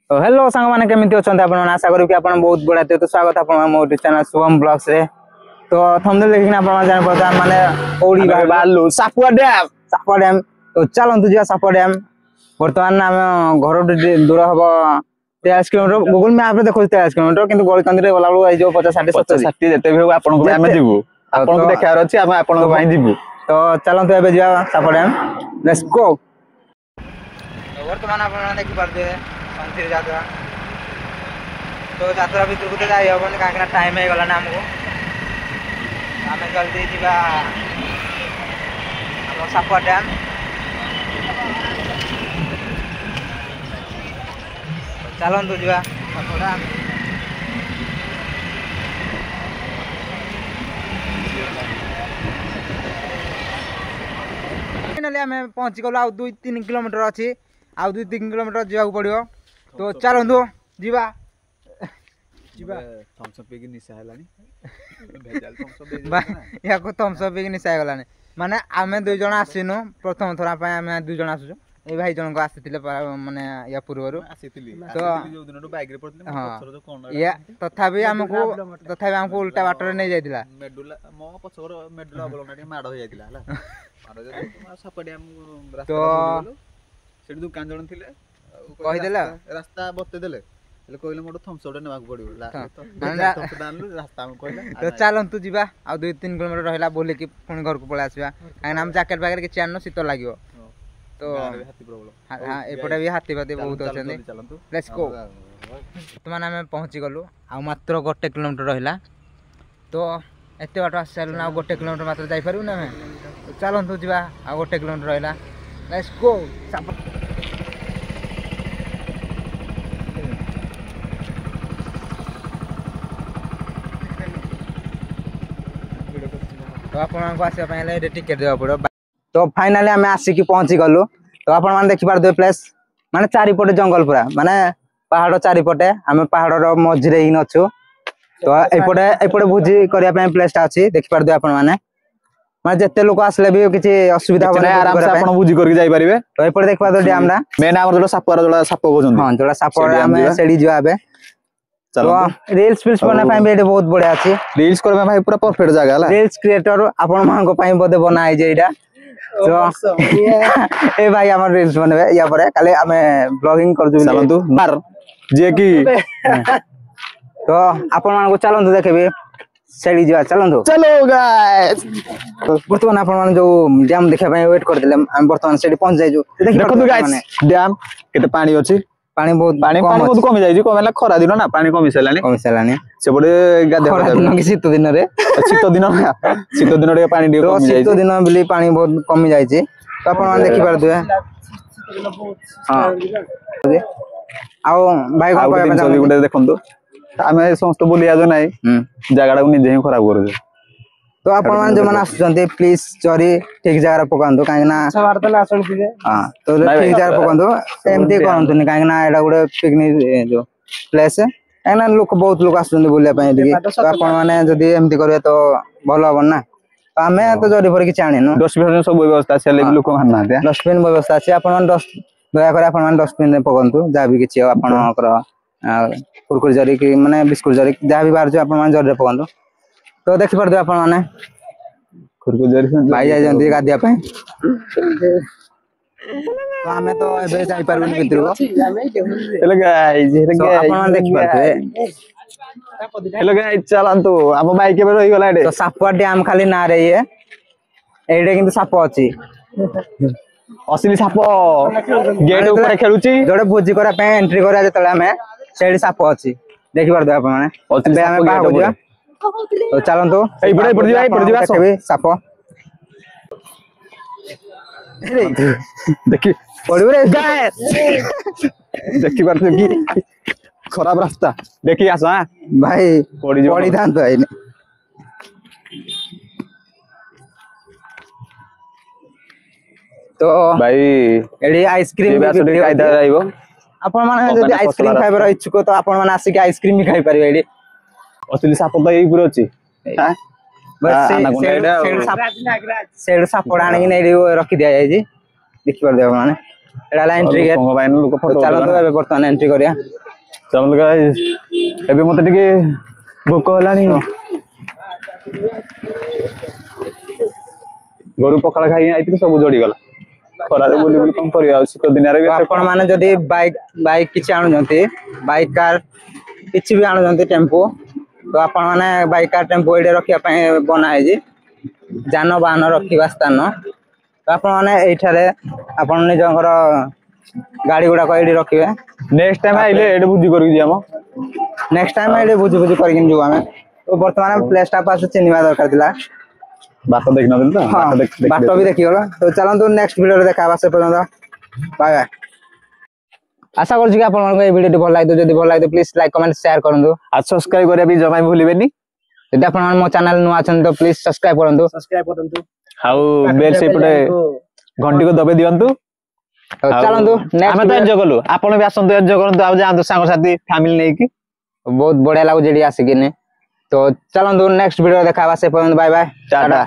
तो हेलो सांग माने केमिति अछंत आपण आशा करू कि आपण बहुत बढिया थे। तो स्वागत आपण मोर चैनल शुभम ब्लॉग्स रे। तो थंबनेल देखिना आपण जान पता माने ओडी बालू सापुआ डैम तो चलंतु जिया सापुआ डैम। वर्तमान हम घर दूर हबो 23 किलोमीटर गूगल मैप रे देखो 23 किलोमीटर किंतु गली कंदी रे गला बळू आई जो 50 60 60 जेते भी आपण को हम जीवु आपण को देखार अछि हम आपण को भाई जीवु। तो चलंतु एबे जिया सापुआ डैम लेट्स गो। वर्तमान आपण देखि पारबे संथि यात्रा। तो यात्रा भीतर को जाई हबन काकना टाइम हे गला ना हमको आमे जल्दी जीवा हम सापुआ डैम। चलंतु जीवा सापुआ डैम। फाइनली हमें पहुंची गलो आ 2-3 किलोमीटर अछि आ 2-3 किलोमीटर जीवा पड़ियो। तो चलंतु जीवा जीवा थम्स अप के निशा हलानी भेजाल थम्स अप दे बा या को थम्स अप के निशा गलानी माने आमे दुई जण आसिनु प्रथम थरा पय आमे दुई जण आसुजो ए भाई जण को आसितिले माने या पूर्वरु आसितिली तो जो दिन बाइक रे पड़ले पछर जो कोन या तथापि हमको उल्टा बाटर नै जायतिला मेडुला मो पछर मेडुला बोलना माड हो जायतिला हला माड जो सापडिया रास्ता तो सेठी दुकान जण थिले कहि देला रास्ता बते देले ले कहले मोड थम्स अप नेबाक पड़ियो रास्ता हम कहले तो चलंतु जीवा आ 2-3 किलोमीटर रहला बोले कि पुणी घर को पळे आसीबा काहे नाम जैकेट वगैरह के चाननो शीत लागियो। तो हाथी प्रॉब्लम हां एपटे भी हाथी बाती बहुत अछन। Let's go. तो माने हम पहुंची गलु आ मात्र 1 किलोमीटर रहला। तो एते बाट आसलु ना 1 किलोमीटर मात्र जाई पारु ना हम। तो चलंतु जीवा आ 1 किलोमीटर रहला। Let's go. तो आपण को आसे पहले टिकट देवा पड़ो। तो फाइनली हमें आसिक पहुंची गलु। तो आपण मान देखि पार दे प्लेस माने चारि पटे जंगल पूरा माने पहाड़ चारि पटे हमें पहाड़ रो मझिरे ही नछु। तो एपटे भुजी करिया पे प्लेस ता अछि देखि पार दे आपण माने जत्ते लोक आसले भी किछि असुविधा होबे आराम से आपण भुजी करके जाई परिबे। तो एपटे देखि पार दे डैम ना मेन हमर जो सापुआ जो साप गोजन हां जोला साप हमें सेडी जो आबे। चलो रील्स बना पाए बेटे बहुत बढ़िया अछि। रील्स करबे भाई पूरा परफेक्ट जगह हला। रील्स क्रिएटर आपण मान को पाए बदे बनाई जे एटा। तो ए भाई हमर रील्स बनबे या परे काले हमें ब्लॉगिंग कर दु चलंतु बार जे की तो आपण मान को चलंतु देखबे सेडी जा चलंतु चलो गाइस। वर्तमान आपण मान जो डैम देखा पय वेट कर दिले हम वर्तमान सेडी पहुंच जाई जो देखो गाइस डैम केते पानी अछि पानी बहुत बहुत कमी जाई जो कमेला खरा दिन ना पानी कमी सेलानी से बडे गादे खरा दिन कि शीत दिन रे शीत दिन रे पानी डी कमी जाई शीत दिन बिली पानी बहुत कमी जाई छी। तो आपण मान देखि पार दुए हां आओ भाई को पाए सब गुडे देखंतु हमें समस्त बोलिया जो नाही जगाडा को निजे ही खराब कर दे। तो आपण मान जो मन आसुचंते प्लीज चोरी ठीक जगह पकांदो काहे ना सवार तले आसन दिजे हां तो ठीक जगह पकांदो एमती करंतु नि काहे ना एडा गुडे पिकनिक जो प्लेस है काहे ना लोक बहुत लोक आसुचंते बोलिया पय दिगे। तो आपण माने जदी एमती करबे तो भलो हबन ना। तो हमें तो जरी भर कि चाणे न डस्टबिन सब व्यवस्था सेले लोक मानना दे डस्टबिन व्यवस्था अछि आपण मान दया करे आपण मान डस्टबिन रे पकंतु जा भी किछि आपण कर कुरकुर जरी कि माने बिस्कुट जरी जा भी बाहर जो आपण मान जरी रे पकंतु। तो देखि पर दे आपण माने कुरकुर जरी भाई जाय जंदी गादिया पे। तो हमें तो एबे जाई परबनी भितर को हेलो गाइस आपण मान देखि परबे हेलो गाइस चलंतु हम बाइक पे रही गला एडे। तो सापुआ डैम खाली ना रे ये एडे किंतु साप अछि असली साप गेट ऊपर खेलुची जोडे भोजी करा पे एंट्री करा जतले हमें सेडी साप अछि देखि पर दे आपण माने बे हमें बाहर बुझा। तो चलंतु एई पड़ जीवा सब साप देखि पड़ियो रे गाइस देखि बार की खराब रास्ता देखि आस हां भाई पड़ी थान तो आइने। तो भाई एडी आइसक्रीम भी कायदा जाइबो आपण माने जदी आइसक्रीम खाइबर इच्छुक तो आपण माने आसी के आइसक्रीम भी खाइ परिबे एडी असली साप तो एई पुरो अछि हां बस सेड साप आने की नहीं रखी दिया जाए जी देखि पर दे माने एडा ला एंट्री गेट लोक भाई लोक फोटो चलो तो एबे बर्तमान एंट्री करिया चलो गाइस एबे मते टिके भूख हलानी गरु पखाला खाई आइति सब जोड़ी गला खरारे बोली बोली कम करिया शीत दिन रे आपण माने जदी बाइक किछि आनु जंती बाइक कार किछि भी आनु जंती टेम्पो तो आपण माने बाइक कार टेम्पो एडे रखिया पय बना है जी जानवाहन रखिबा स्थान तो आपण माने एठारे आपण निजंगर गाड़ी गुडा को एडी रखिबे नेक्स्ट टाइम आइले एडे बुद्धि करि दियाम नेक्स्ट टाइम एडे बुझि करकिन जो हमें तो वर्तमान प्ले स्टॉप पास चिन्हवा दरकार दिला बात देख न दिल तो बात भी देखि गलो तो चलंतु नेक्स्ट वीडियो रे देखाबा से पर्यंत बाय बाय आशा करछु कि आपण मन को ए वीडियो भल लागतो जदी भल लागतो प्लीज लाइक कमेंट शेयर करंतु आ सब्सक्राइब करिया भी जमाई भूलिबेनी यदि आपण मन मो चैनल नु आछन तो प्लीज सब्सक्राइब करंतु हाउ बेल से पटे घंटी को दबे दियंतु चलंतु नेक्स्ट हमें तो एंजॉय करलु आपण भी आसंतु एंजॉय करंतु आ जांतु संग साथी फैमिली नै की बहुत बढ़िया लागो जेडी आसी किने तो चलंतु नेक्स्ट वीडियो देखाबा से पर्यंत बाय बाय टाटा।